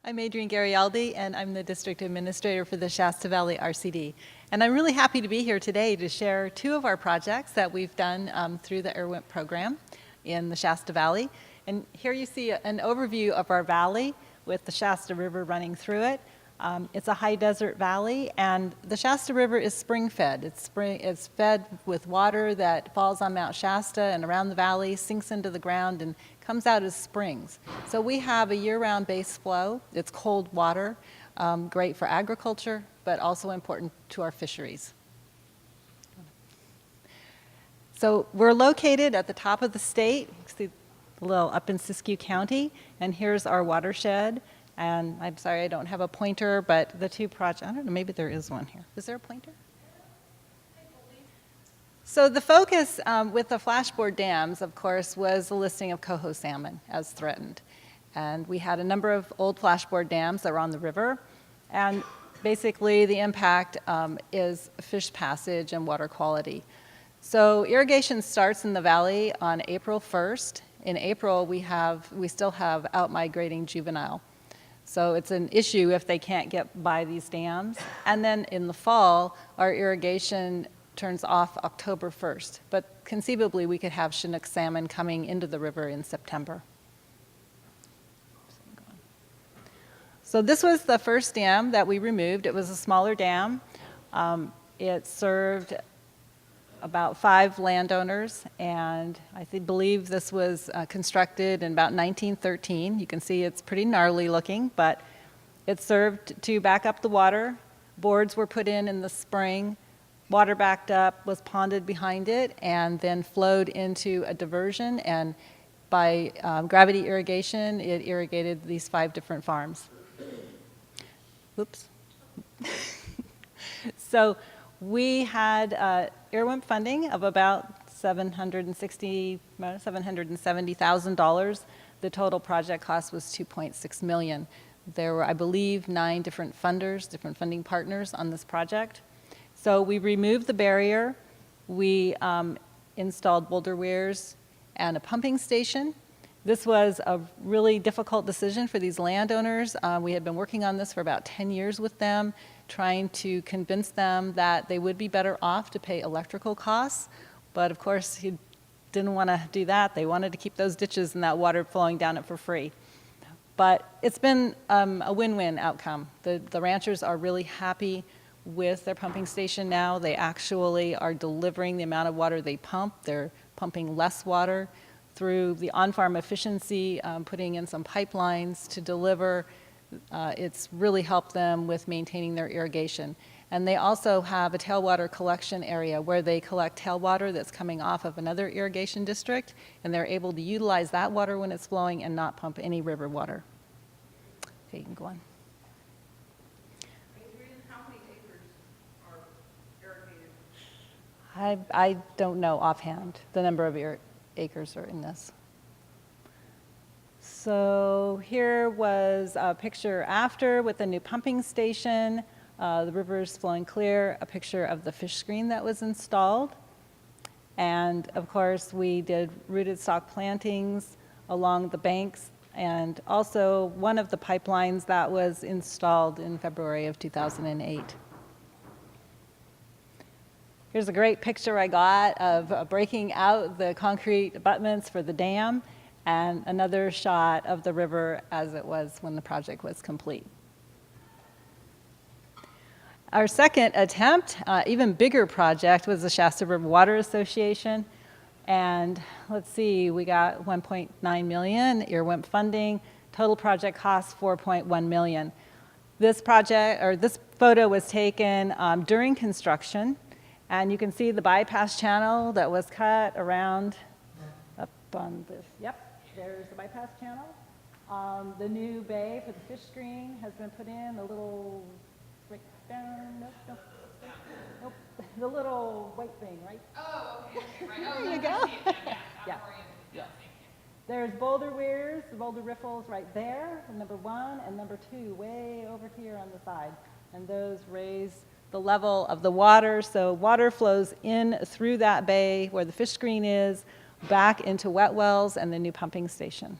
I'm Adrienne Garialdi, and I'm the District Administrator for the Shasta Valley RCD. And I'm really happy to be here today to share two of our projects that we've done through the IRWIMP program in the Shasta Valley. And here you see an overview of our valley with the Shasta River running through it. It's a high desert valley, and the Shasta River is spring-fed. It's fed with water that falls on Mount Shasta and around the valley, sinks into the ground, and comes out as springs. So we have a year-round base flow. It's cold water, great for agriculture, but also important to our fisheries. So we're located at the top of the state, you can see a little up in Siskiyou County, and here's our watershed. And I'm sorry I don't have a pointer, but the two projects, I don't know, maybe there is one here. Is there a pointer? So the focus with the flashboard dams, of course, was the listing of coho salmon as threatened. And we had a number of old flashboard dams that were on the river. And basically the impact is fish passage and water quality. So irrigation starts in the valley on April 1st. In April, we still have out-migrating juvenile. So it's an issue if they can't get by these dams. And then in the fall, our irrigation turns off October 1st. But conceivably, we could have Chinook salmon coming into the river in September. So this was the first dam that we removed. It was a smaller dam. It served about 5 landowners, and I believe this was constructed in about 1913. You can see it's pretty gnarly looking, but it served to back up the water. Boards were put in the spring. Water backed up, was ponded behind it, and then flowed into a diversion, and by gravity irrigation, it irrigated these 5 different farms. Oops. So we had IRWIMP funding of about $770,000. The total project cost was $2.6 million. There were, I believe, 9 different funders, different funding partners on this project. So we removed the barrier. We installed boulder weirs and a pumping station. This was a really difficult decision for these landowners. We had been working on this for about 10 years with them, trying to convince them that they would be better off to pay electrical costs. But of course, he didn't want to do that. They wanted to keep those ditches and that water flowing down it for free. But it's been a win-win outcome. The ranchers are really happy with their pumping station now. They actually are delivering the amount of water they pump. They're pumping less water through the on-farm efficiency, putting in some pipelines to deliver. It's really helped them with maintaining their irrigation. And they also have a tailwater collection area where they collect tailwater that's coming off of another irrigation district, and they're able to utilize that water when it's flowing and not pump any river water. Okay, you can go on. Adrienne, how many acres are irrigated? I don't know offhand the number of acres are in this. So here was a picture after with the new pumping station. The river is flowing clear, a picture of the fish screen that was installed. And of course, we did rooted stock plantings along the banks, and also one of the pipelines that was installed in February of 2008. Here's a great picture I got of breaking out the concrete abutments for the dam, and another shot of the river as it was when the project was complete. Our second attempt, even bigger project, was the Shasta River Water Association. And let's see, we got 1.9 million IRWIMP funding. Total project cost $4.1 million. This project, or this photo was taken during construction. And you can see the bypass channel that was cut around up on this. Yep, there's the bypass channel. The new bay for the fish screen has been put in, a little, right down, nope, the little white thing, right? Oh, okay, right. Oh, There you I go. see it now, yeah. Yeah. Yeah, thank There's boulder weirs, the boulder riffles right there, number 1, and number 2 way over here on the side. And those raise the level of the water, so water flows in through that bay where the fish screen is, back into wet wells and the new pumping station.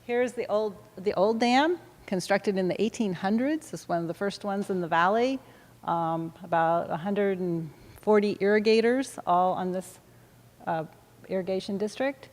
Here's the old dam, constructed in the 1800s. It's one of the first ones in the valley. About 140 irrigators, all on this irrigation district.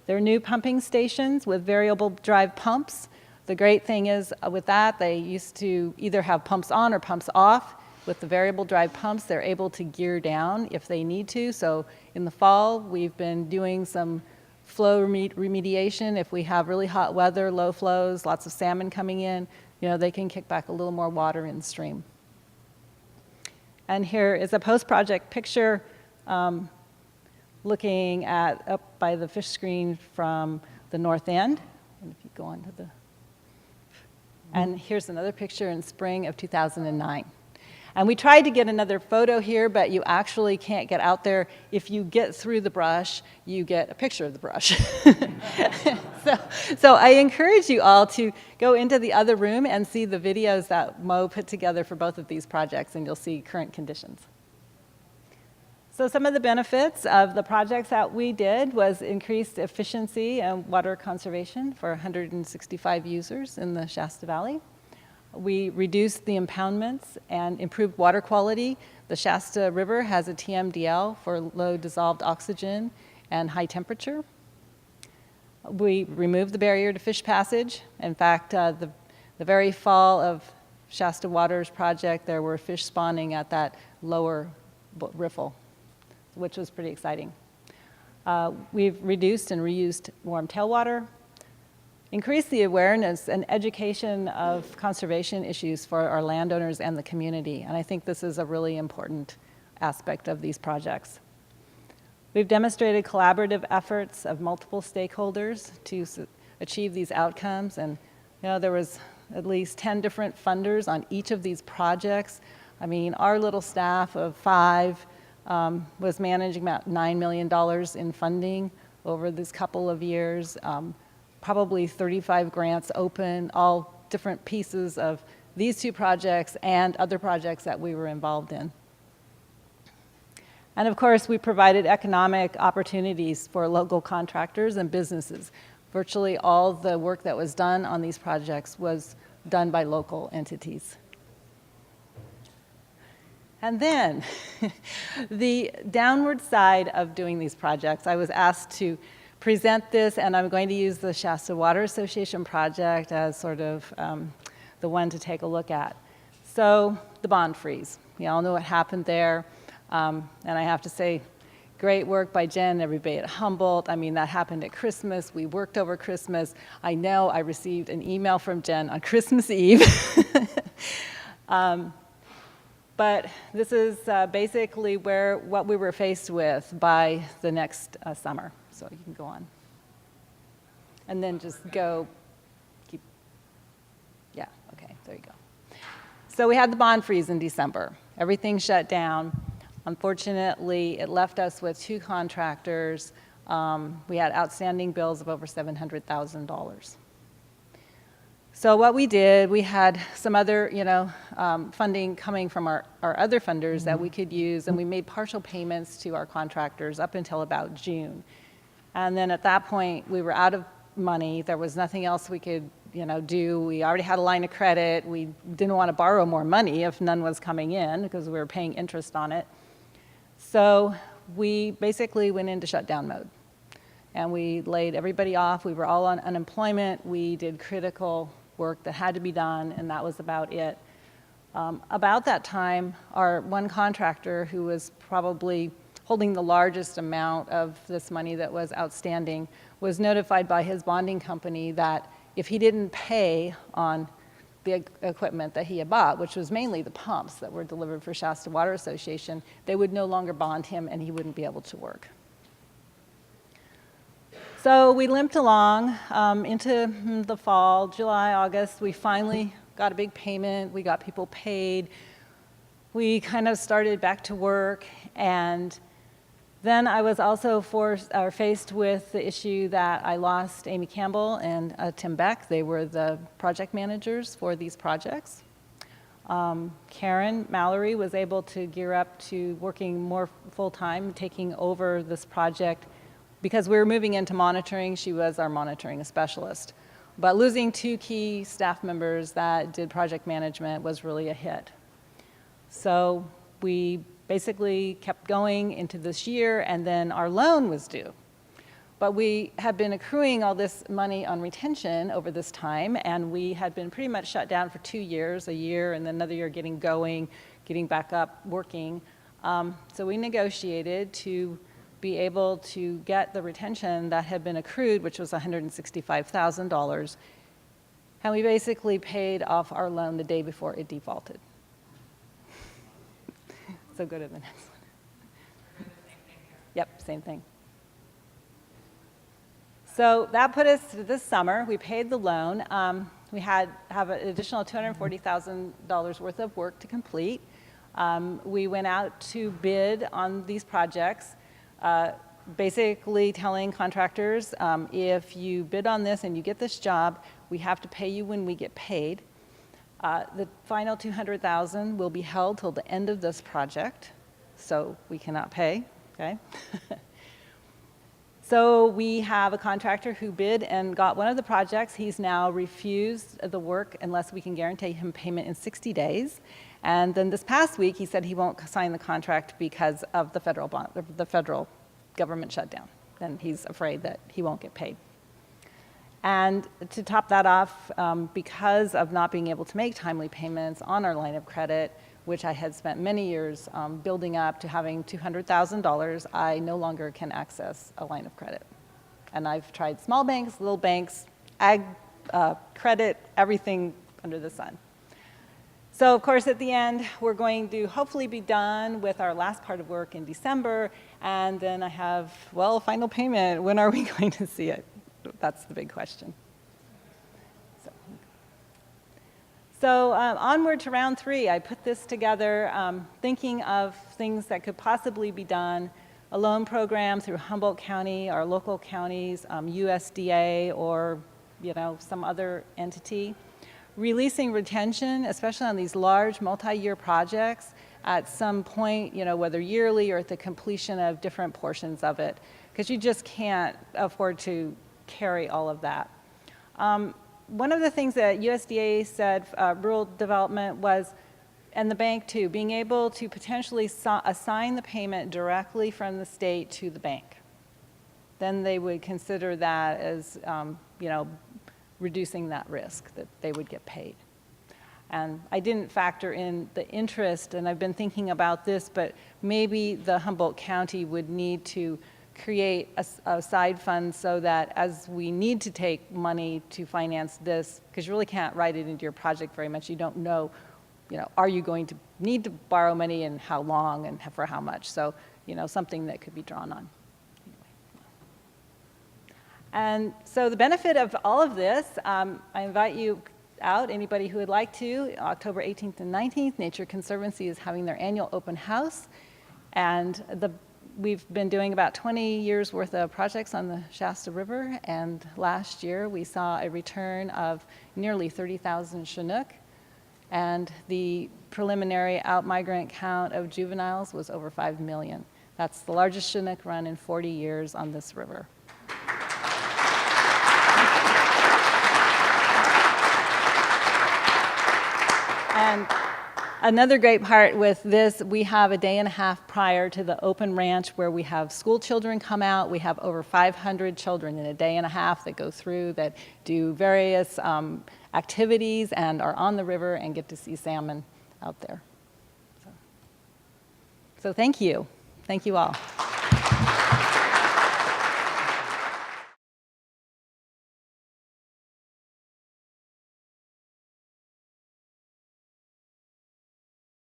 There are new pumping stations with variable drive pumps. The great thing is with that, they used to either have pumps on or pumps off. With the variable drive pumps, they're able to gear down if they need to. So in the fall, we've been doing some flow remediation. If we have really hot weather, low flows, lots of salmon coming in, they can kick back a little more water in the stream. And here is a post-project picture looking up by the fish screen from the north end. And if you go on to the, and here's another picture in spring of 2009. And we tried to get another photo here, but you actually can't get out there. If you get through the brush, you get a picture of the brush. So I encourage you all to go into the other room and see the videos that Mo put together for both of these projects, and you'll see current conditions. So some of the benefits of the projects that we did was increased efficiency and water conservation for 165 users in the Shasta Valley. We reduced the impoundments and improved water quality. The Shasta River has a TMDL for low dissolved oxygen and high temperature. We removed the barrier to fish passage. In fact, the very fall of Shasta Waters project, there were fish spawning at that lower riffle, which was pretty exciting. We've reduced and reused warm tailwater, increase the awareness and education of conservation issues for our landowners and the community. And I think this is a really important aspect of these projects. We've demonstrated collaborative efforts of multiple stakeholders to achieve these outcomes. And there was at least 10 different funders on each of these projects. I mean, our little staff of 5 was managing about $9 million in funding over this couple of years. Probably 35 grants open, all different pieces of these 2 projects and other projects that we were involved in. And of course, we provided economic opportunities for local contractors and businesses. Virtually all the work that was done on these projects was done by local entities. And then, the downward side of doing these projects, I was asked to present this, and I'm going to use the Shasta Water Association project as sort of the one to take a look at. So, the bond freeze. We all know what happened there. And I have to say, great work by Jen and everybody at Humboldt. I mean, that happened at Christmas. We worked over Christmas. I know I received an email from Jen on Christmas Eve. But this is basically what we were faced with by the next summer. So you can go on. And then just yeah, okay, there you go. So we had the bond freeze in December. Everything shut down. Unfortunately, it left us with 2 contractors. We had outstanding bills of over $700,000. So what we did, we had some other, funding coming from our other funders that we could use, and we made partial payments to our contractors up until about June. And then at that point, we were out of money. There was nothing else we could, do. We already had a line of credit. We didn't want to borrow more money if none was coming in because we were paying interest on it. So we basically went into shutdown mode. And we laid everybody off. We were all on unemployment. We did critical work that had to be done, and that was about it. About that time, our one contractor, who was probably holding the largest amount of this money that was outstanding, was notified by his bonding company that if he didn't pay on the equipment that he had bought, which was mainly the pumps that were delivered for Shasta Water Association, they would no longer bond him and he wouldn't be able to work. So we limped along into the fall, July, August. We finally got a big payment. We got people paid. We kind of started back to work, and then I was also faced with the issue that I lost Amy Campbell and Tim Beck. They were the project managers for these projects. Karen Mallory was able to gear up to working more full-time, taking over this project. Because we were moving into monitoring, she was our monitoring specialist. But losing 2 key staff members that did project management was really a hit. So we basically kept going into this year, and then our loan was due. But we had been accruing all this money on retention over this time, and we had been pretty much shut down for 2 years, a year and then another year getting going, getting back up, working. So we negotiated to be able to get the retention that had been accrued, which was $165,000. And we basically paid off our loan the day before it defaulted. So go to the next one. Yep, same thing. So that put us to this summer. We paid the loan. We have an additional $240,000 worth of work to complete. We went out to bid on these projects, basically telling contractors, if you bid on this and you get this job, we have to pay you when we get paid. The final $200,000 will be held till the end of this project, so we cannot pay, okay? So we have a contractor who bid and got one of the projects. He's now refused the work unless we can guarantee him payment in 60 days. And then this past week, he said he won't sign the contract because of the federal government shutdown. And he's afraid that he won't get paid. And to top that off, because of not being able to make timely payments on our line of credit, which I had spent many years building up to having $200,000, I no longer can access a line of credit. And I've tried small banks, little banks, ag credit, everything under the sun. So of course at the end, we're going to hopefully be done with our last part of work in December, and then I have, well, final payment. When are we going to see it? That's the big question. So onward to round 3, I put this together thinking of things that could possibly be done, a loan program through Humboldt County, our local counties, USDA, or some other entity. Releasing retention, especially on these large multi-year projects, at some point, whether yearly or at the completion of different portions of it, because you just can't afford to carry all of that. One of the things that USDA said, rural development was, and the bank too, being able to potentially assign the payment directly from the state to the bank. Then they would consider that as, reducing that risk, that they would get paid. And I didn't factor in the interest, and I've been thinking about this, but maybe the Humboldt County would need to create a side fund so that as we need to take money to finance this, because you really can't write it into your project very much, you don't know, are you going to need to borrow money and how long and for how much? So, something that could be drawn on. And so the benefit of all of this, I invite you out, anybody who would like to, October 18th and 19th, Nature Conservancy is having their annual open house. And we've been doing about 20 years worth of projects on the Shasta River, and last year we saw a return of nearly 30,000 Chinook, and the preliminary out-migrant count of juveniles was over 5 million. That's the largest Chinook run in 40 years on this river. And another great part with this, we have a day and a half prior to the open ranch where we have school children come out. We have over 500 children in a day and a half that go through, that do various activities and are on the river and get to see salmon out there. So thank you. Thank you all.